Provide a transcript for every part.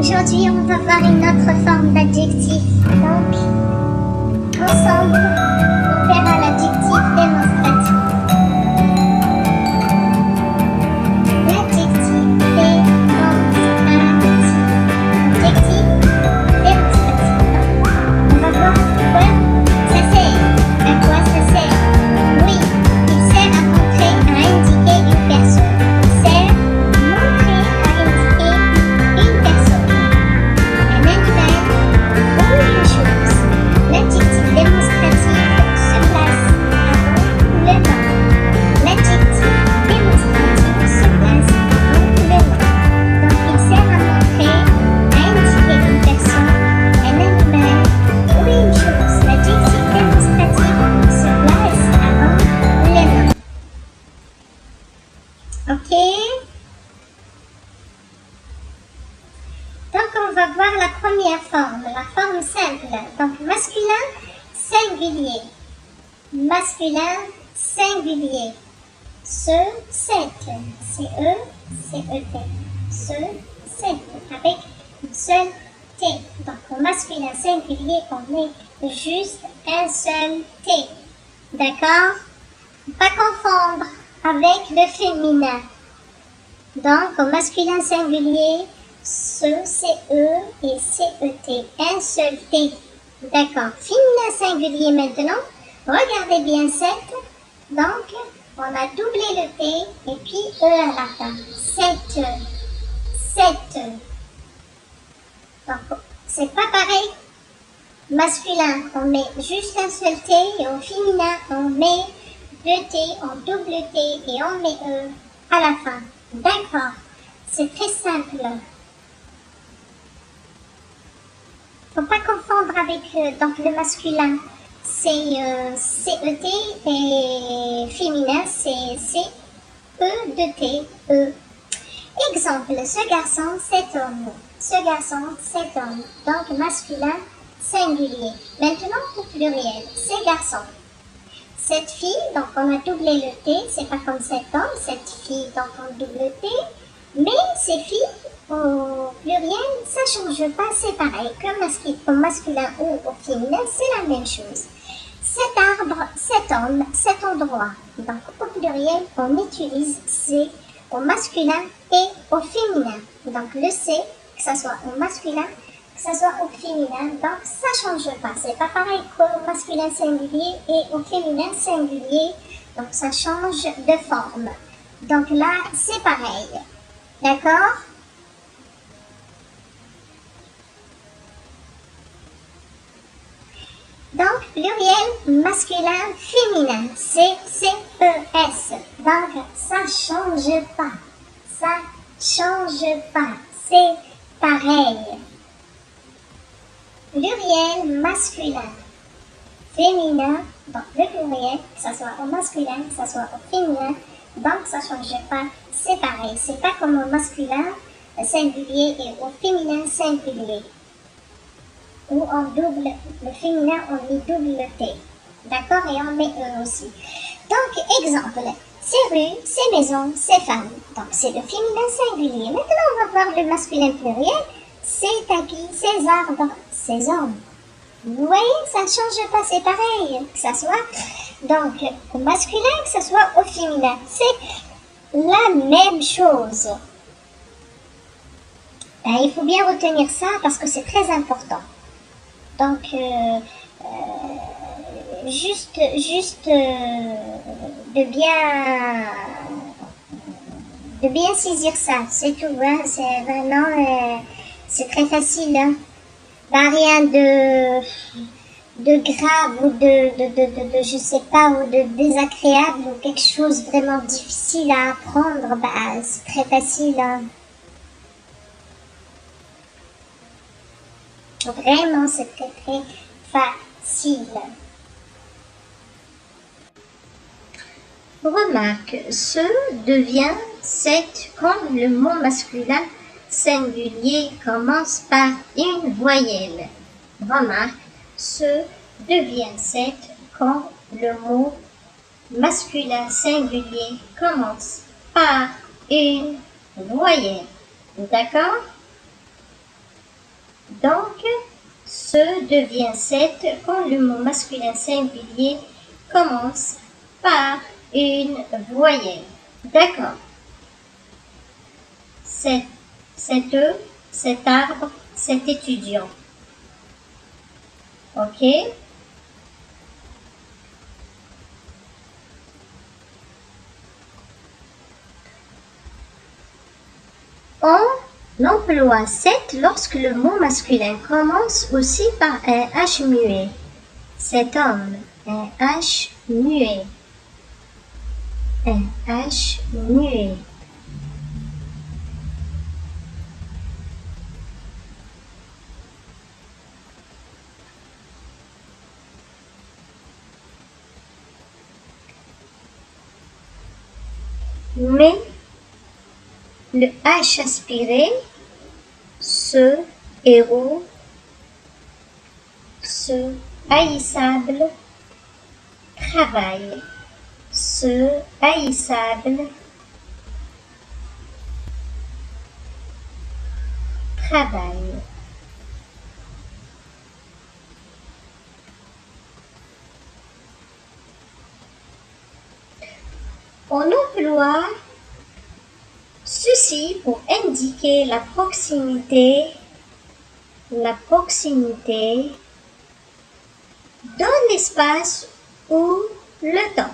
Aujourd'hui, on va voir une autre forme d'adjectif. Donc, ensemble, on verra l'adjectif démonstratif. L'adjectif démonstratif. Adjectif démonstratif. On va voir quoi ça sert. À quoi ça sert? Oui, il sert à montrer, à indiquer une personne. Il sert à montrer, à indiquer une personne, un animal ou une chose. L'adjectif démonstratif se place avant le nom. L'adjectif démonstratif se place avant le nom. Donc, il sert à montrer, à indiquer une personne, un animal ou une chose. L'adjectif démonstratif se place avant le nom. Ok? Donc, on va voir la première forme, la forme simple. Donc, masculin, singulier. Masculin, singulier. Ce, cette. C-E, C-E-T. Ce, cette. Avec une seule T. Donc, au masculin singulier, on met juste un seul T. D'accord? Pas confondre avec le féminin. Donc, au masculin singulier, ce, C-E et C-E-T. Un seul T. D'accord. Féminin singulier maintenant. Regardez bien cette. Donc, on a doublé le T et puis E à la fin. Cette. Cette. Donc, c'est pas pareil. Masculin, on met juste un seul T et au féminin, on met deux T, on double T et on met E à la fin. D'accord. C'est très simple. Faut pas confondre avec donc le masculin. C'est C-E-T et féminin, c'est C-E-T. E. Exemple, ce garçon, cet homme. Ce garçon, cet homme. Donc masculin, singulier. Maintenant au pluriel, ces garçons. Cette fille, donc on a doublé le T, c'est pas comme cet homme, cette fille, donc on double le T. Mais ces filles, au pluriel, ça change pas, c'est pareil. Au masculin ou au féminin, c'est la même chose. Cet arbre, cet homme, cet endroit. Donc au pluriel, on utilise C au masculin et au féminin. Donc le C, que ce soit au masculin, que ce soit au féminin, donc ça change pas. C'est pas pareil qu'au masculin singulier et au féminin singulier. Donc ça change de forme. Donc là, c'est pareil. D'accord? Donc, pluriel, masculin, féminin, C-C-E-S. Donc, ça change pas. Ça change pas. C'est pareil. Pluriel, masculin, féminin. Donc, le pluriel, que ce soit au masculin, que ce soit au féminin. Donc, ça change pas. C'est pareil. C'est pas comme au masculin singulier et au féminin singulier. Où on double le féminin, on y double le T. D'accord? Et on met E aussi. Donc, exemple, ces rues, ces maisons, ces femmes. Donc, c'est le féminin singulier. Maintenant, on va voir le masculin pluriel. Ces tapis, ces arbres, ces hommes. Vous voyez, ça ne change pas, c'est pareil. Que ça soit donc au masculin, que ce soit au féminin. C'est la même chose. Ben, il faut bien retenir ça parce que c'est très important. Donc, juste de bien saisir ça, c'est tout. Hein? C'est vraiment, c'est très facile. Hein? Bah, rien de grave ou de je sais pas, ou de désagréable ou quelque chose vraiment difficile à apprendre. Bah, c'est très facile. Hein? Vraiment, c'est très très facile. Remarque, ce devient cette quand le mot masculin singulier commence par une voyelle. Remarque, ce devient cette quand le mot masculin singulier commence par une voyelle. D'accord? Donc, ce devient cette quand le mot masculin singulier commence par une voyelle. D'accord. Cet cet arbre, cet étudiant. Ok. On emploie cet lorsque le mot masculin commence aussi par un H muet. Cet homme, un H muet. Un H muet. Mais le H aspiré, ce héros, ce haïssable, travaille, ce haïssable, travaille. On emploie ceci pour indiquer la proximité dans l'espace ou le temps.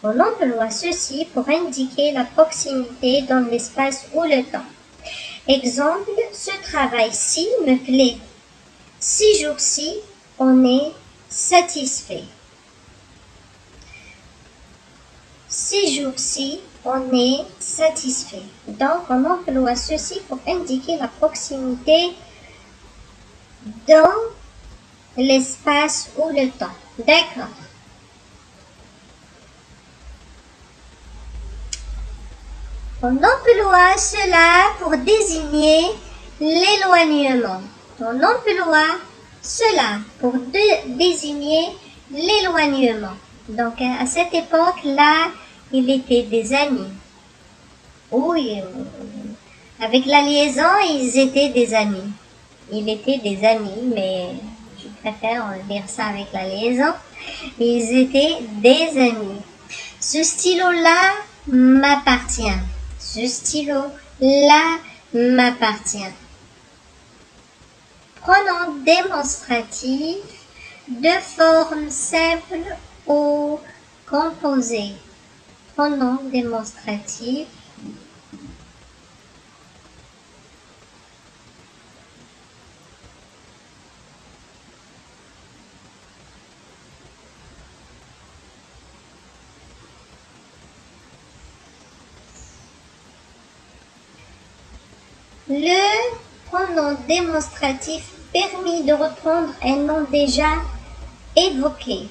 On emploie ceci pour indiquer la proximité dans l'espace ou le temps. Exemple, ce travail-ci me plaît. Ces jours-ci, on est satisfait. Ces jours-ci, on est satisfait. Donc, on emploie ceci pour indiquer la proximité dans l'espace ou le temps. D'accord. On emploie cela pour désigner l'éloignement. On emploie cela pour désigner l'éloignement. Donc, à cette époque-là, il était des amis. Oui, avec la liaison, ils étaient des amis. Ils étaient des amis, mais je préfère dire ça avec la liaison. Ils étaient des amis. Ce stylo-là m'appartient. Ce stylo-là m'appartient. Pronom démonstratif de forme simple ou composée. Pronom démonstratif Le pronom démonstratif permet de reprendre un nom déjà évoqué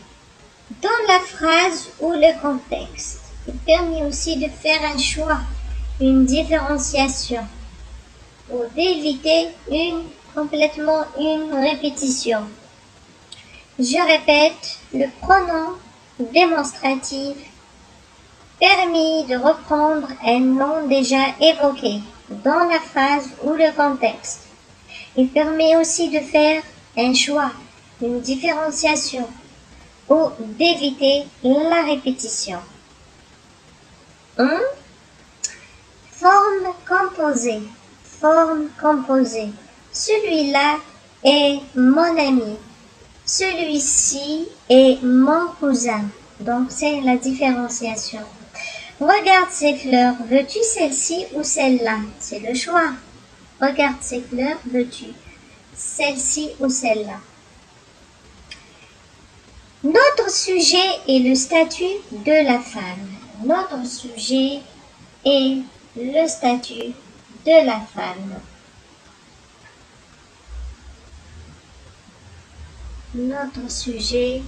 dans la phrase ou le contexte. Il permet aussi de faire un choix, une différenciation ou d'éviter complètement une répétition. Je répète, le pronom démonstratif permet de reprendre un nom déjà évoqué dans la phrase ou le contexte. Il permet aussi de faire un choix, une différenciation ou d'éviter la répétition. Forme composée. Forme composée. Celui-là est mon ami. Celui-ci est mon cousin. Donc c'est la différenciation. Regarde ces fleurs, veux-tu celle-ci ou celle-là? C'est le choix. Regarde ces fleurs, veux-tu celle-ci ou celle-là? Notre sujet est le statut de la femme. Notre sujet est le statut de la femme. Notre sujet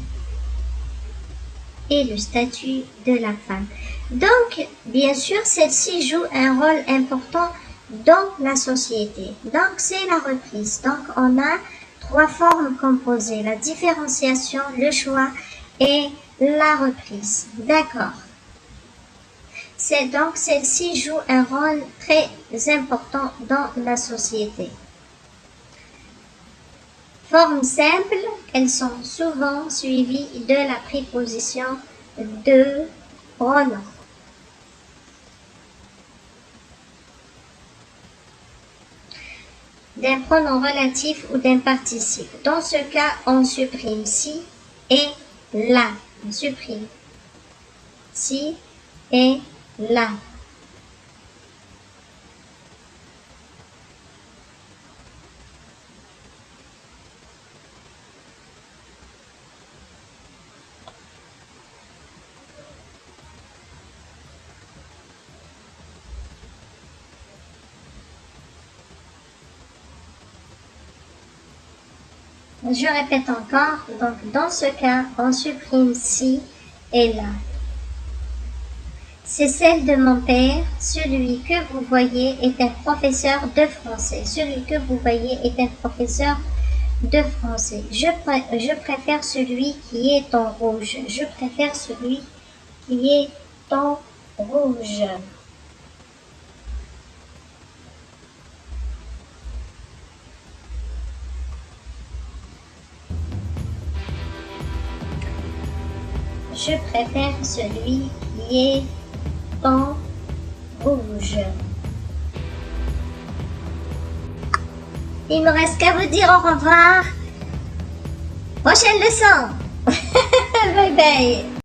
est le statut de la femme. Donc, bien sûr, celle-ci joue un rôle important dans la société. Donc, c'est la reprise. Donc, on a trois formes composées, la différenciation, le choix et la reprise. D'accord. Donc, celle-ci joue un rôle très important dans la société. Formes simples, elles sont souvent suivies de la préposition de pronom. D'un pronom relatif ou d'un participe. Dans ce cas, on supprime si et la. On supprime si et la. Je répète encore, donc dans ce cas, on supprime si et là. C'est celle de mon père, celui que vous voyez est un professeur de français. Celui que vous voyez est un professeur de français. Je préfère celui qui est en rouge. Je préfère celui qui est en rouge. Je préfère celui qui est en rouge. Il me reste qu'à vous dire au revoir. Prochaine leçon. Bye bye.